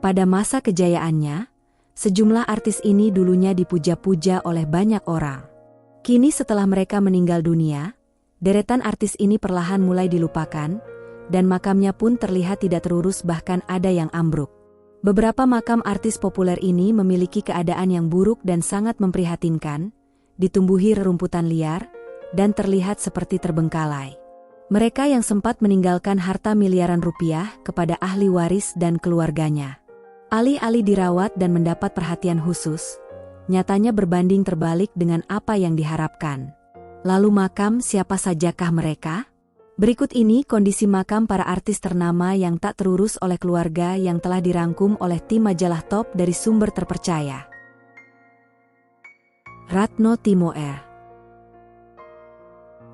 Pada masa kejayaannya, sejumlah artis ini dulunya dipuja-puja oleh banyak orang. Kini setelah mereka meninggal dunia, deretan artis ini perlahan mulai dilupakan, dan makamnya pun terlihat tidak terurus, bahkan ada yang ambruk. Beberapa makam artis populer ini memiliki keadaan yang buruk dan sangat memprihatinkan, ditumbuhi rerumputan liar, dan terlihat seperti terbengkalai. Mereka yang sempat meninggalkan harta miliaran rupiah kepada ahli waris dan keluarganya, alih-alih dirawat dan mendapat perhatian khusus, nyatanya berbanding terbalik dengan apa yang diharapkan. Lalu makam siapa sajakah mereka? Berikut ini kondisi makam para artis ternama yang tak terurus oleh keluarga yang telah dirangkum oleh tim majalah top dari sumber terpercaya. Ratno Timoer.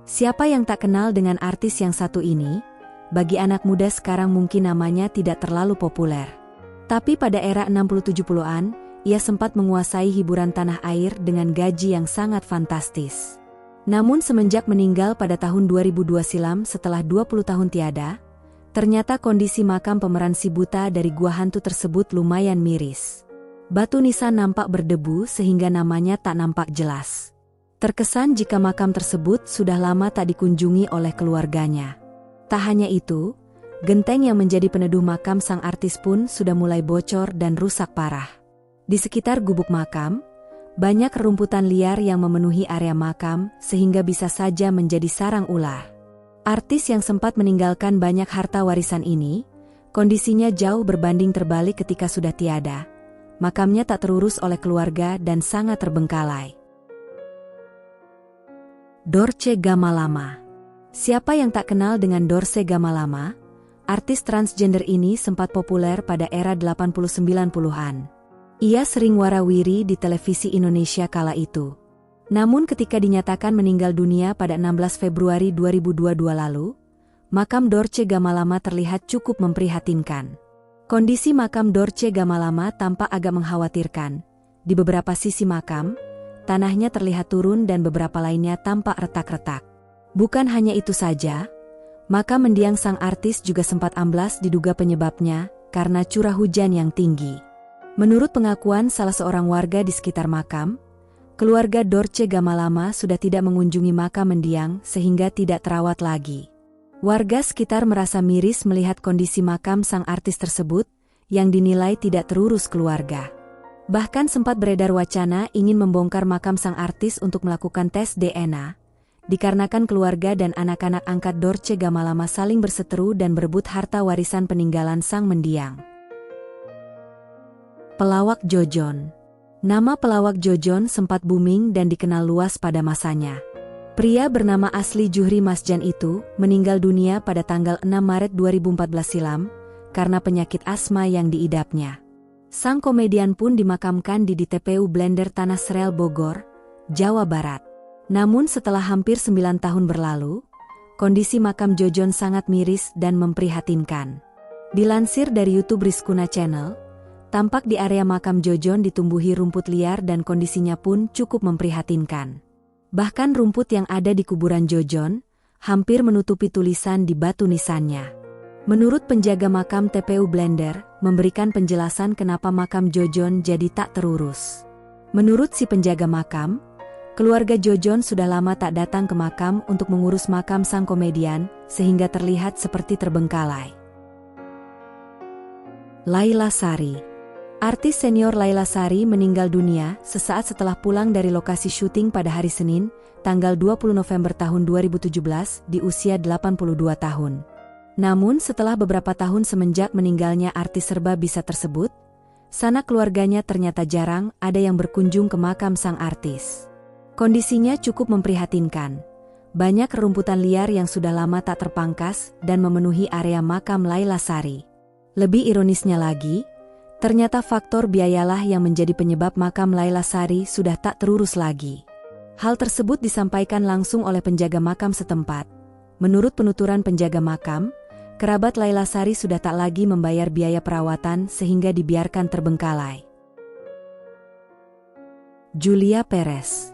Siapa yang tak kenal dengan artis yang satu ini? Bagi anak muda sekarang mungkin namanya tidak terlalu populer. Tapi pada era 60-70-an, ia sempat menguasai hiburan tanah air dengan gaji yang sangat fantastis. Namun semenjak meninggal pada tahun 2002 silam setelah 20 tahun tiada, ternyata kondisi makam pemeran si buta dari gua hantu tersebut lumayan miris. Batu nisan nampak berdebu sehingga namanya tak nampak jelas. Terkesan jika makam tersebut sudah lama tak dikunjungi oleh keluarganya. Tak hanya itu, genteng yang menjadi peneduh makam sang artis pun sudah mulai bocor dan rusak parah. Di sekitar gubuk makam, banyak rerumputan liar yang memenuhi area makam sehingga bisa saja menjadi sarang ular. Artis yang sempat meninggalkan banyak harta warisan ini, kondisinya jauh berbanding terbalik ketika sudah tiada. Makamnya tak terurus oleh keluarga dan sangat terbengkalai. Dorce Gamalama. Siapa yang tak kenal dengan Dorce Gamalama? Artis transgender ini sempat populer pada era 80-90-an. Ia sering warawiri di televisi Indonesia kala itu. Namun ketika dinyatakan meninggal dunia pada 16 Februari 2022 lalu, makam Dorce Gamalama terlihat cukup memprihatinkan. Kondisi makam Dorce Gamalama tampak agak mengkhawatirkan. Di beberapa sisi makam, tanahnya terlihat turun dan beberapa lainnya tampak retak-retak. Bukan hanya itu saja, makam mendiang sang artis juga sempat amblas, diduga penyebabnya karena curah hujan yang tinggi. Menurut pengakuan salah seorang warga di sekitar makam, keluarga Dorce Gamalama sudah tidak mengunjungi makam mendiang sehingga tidak terawat lagi. Warga sekitar merasa miris melihat kondisi makam sang artis tersebut yang dinilai tidak terurus keluarga. Bahkan sempat beredar wacana ingin membongkar makam sang artis untuk melakukan tes DNA, dikarenakan keluarga dan anak-anak angkat Dorce Gamalama saling berseteru dan berebut harta warisan peninggalan sang mendiang. Pelawak Jojon. Nama pelawak Jojon sempat booming dan dikenal luas pada masanya. Pria bernama asli Juhri Masjan itu meninggal dunia pada tanggal 6 Maret 2014 silam karena penyakit asma yang diidapnya. Sang komedian pun dimakamkan di TPU Blender Tanah Serel Bogor, Jawa Barat. Namun setelah hampir 9 tahun berlalu, kondisi makam Jojon sangat miris dan memprihatinkan. Dilansir dari YouTube Rizkuna Channel, tampak di area makam Jojon ditumbuhi rumput liar dan kondisinya pun cukup memprihatinkan. Bahkan rumput yang ada di kuburan Jojon hampir menutupi tulisan di batu nisannya. Menurut penjaga makam TPU Blender, memberikan penjelasan kenapa makam Jojon jadi tak terurus. Menurut si penjaga makam, keluarga Jojon sudah lama tak datang ke makam untuk mengurus makam sang komedian sehingga terlihat seperti terbengkalai. Laila Sari. Artis senior Laila Sari meninggal dunia sesaat setelah pulang dari lokasi syuting pada hari Senin, tanggal 20 November tahun 2017 di usia 82 tahun. Namun setelah beberapa tahun semenjak meninggalnya artis serba bisa tersebut, sanak keluarganya ternyata jarang ada yang berkunjung ke makam sang artis. Kondisinya cukup memprihatinkan. Banyak rerumputan liar yang sudah lama tak terpangkas dan memenuhi area makam Laila Sari. Lebih ironisnya lagi, ternyata faktor biayalah yang menjadi penyebab makam Laila Sari sudah tak terurus lagi. Hal tersebut disampaikan langsung oleh penjaga makam setempat. Menurut penuturan penjaga makam, kerabat Laila Sari sudah tak lagi membayar biaya perawatan sehingga dibiarkan terbengkalai. Julia Perez.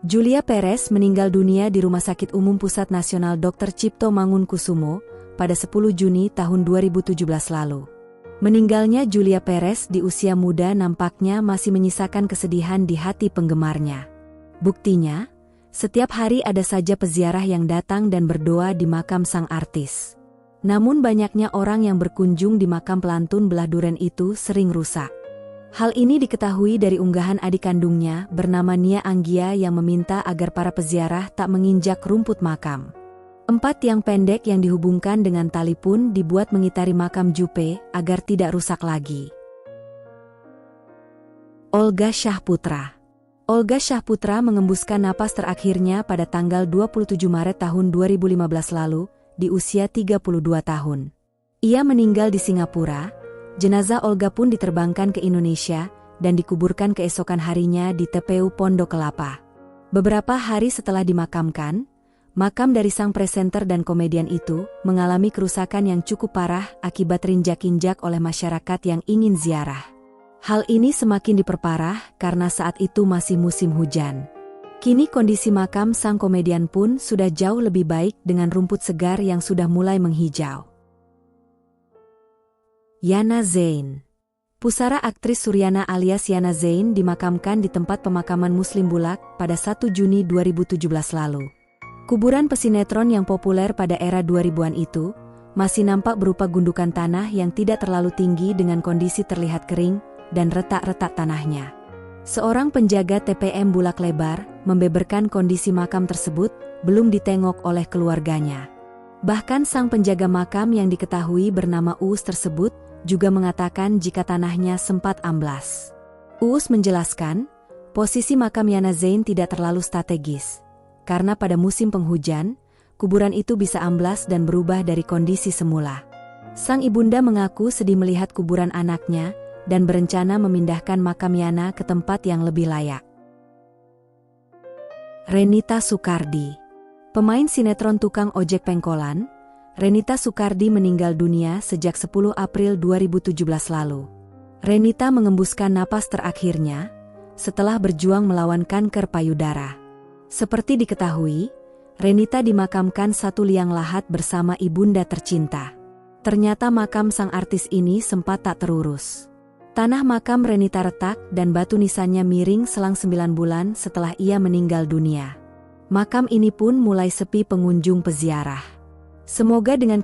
Julia Perez meninggal dunia di Rumah Sakit Umum Pusat Nasional Dr. Cipto Mangunkusumo pada 10 Juni tahun 2017 lalu. Meninggalnya Julia Perez di usia muda nampaknya masih menyisakan kesedihan di hati penggemarnya. Buktinya, setiap hari ada saja peziarah yang datang dan berdoa di makam sang artis. Namun banyaknya orang yang berkunjung di makam pelantun belah duren itu sering rusak. Hal ini diketahui dari unggahan adik kandungnya bernama Nia Anggia yang meminta agar para peziarah tak menginjak rumput makam. 4 tiang pendek yang dihubungkan dengan tali pun dibuat mengitari makam Juppe agar tidak rusak lagi. Olga Syahputra. Olga Syahputra mengembuskan napas terakhirnya pada tanggal 27 Maret tahun 2015 lalu, di usia 32 tahun. Ia meninggal di Singapura. Jenazah Olga pun diterbangkan ke Indonesia dan dikuburkan keesokan harinya di TPU Pondok Kelapa. Beberapa hari setelah dimakamkan, makam dari sang presenter dan komedian itu mengalami kerusakan yang cukup parah akibat terinjak-injak oleh masyarakat yang ingin ziarah. Hal ini semakin diperparah karena saat itu masih musim hujan. Kini kondisi makam sang komedian pun sudah jauh lebih baik dengan rumput segar yang sudah mulai menghijau. Yana Zain. Pusara aktris Suryana alias Yana Zain dimakamkan di tempat pemakaman Muslim Bulak pada 1 Juni 2017 lalu. Kuburan pesinetron yang populer pada era 2000-an itu masih nampak berupa gundukan tanah yang tidak terlalu tinggi dengan kondisi terlihat kering dan retak-retak tanahnya. Seorang penjaga TPM Bulak Lebar membeberkan kondisi makam tersebut belum ditengok oleh keluarganya. Bahkan sang penjaga makam yang diketahui bernama Uus tersebut juga mengatakan jika tanahnya sempat amblas. Uus menjelaskan, posisi makam Yana Zain tidak terlalu strategis. Karena pada musim penghujan, kuburan itu bisa amblas dan berubah dari kondisi semula. Sang ibunda mengaku sedih melihat kuburan anaknya dan berencana memindahkan makam Yana ke tempat yang lebih layak. Renita Sukardi. Pemain sinetron tukang ojek pengkolan, Renita Sukardi meninggal dunia sejak 10 April 2017 lalu. Renita mengembuskan napas terakhirnya setelah berjuang melawan kanker payudara. Seperti diketahui, Renita dimakamkan satu liang lahat bersama ibunda tercinta. Ternyata makam sang artis ini sempat tak terurus. Tanah makam Renita retak dan batu nisannya miring selang 9 bulan setelah ia meninggal dunia. Makam ini pun mulai sepi pengunjung peziarah. Semoga dengan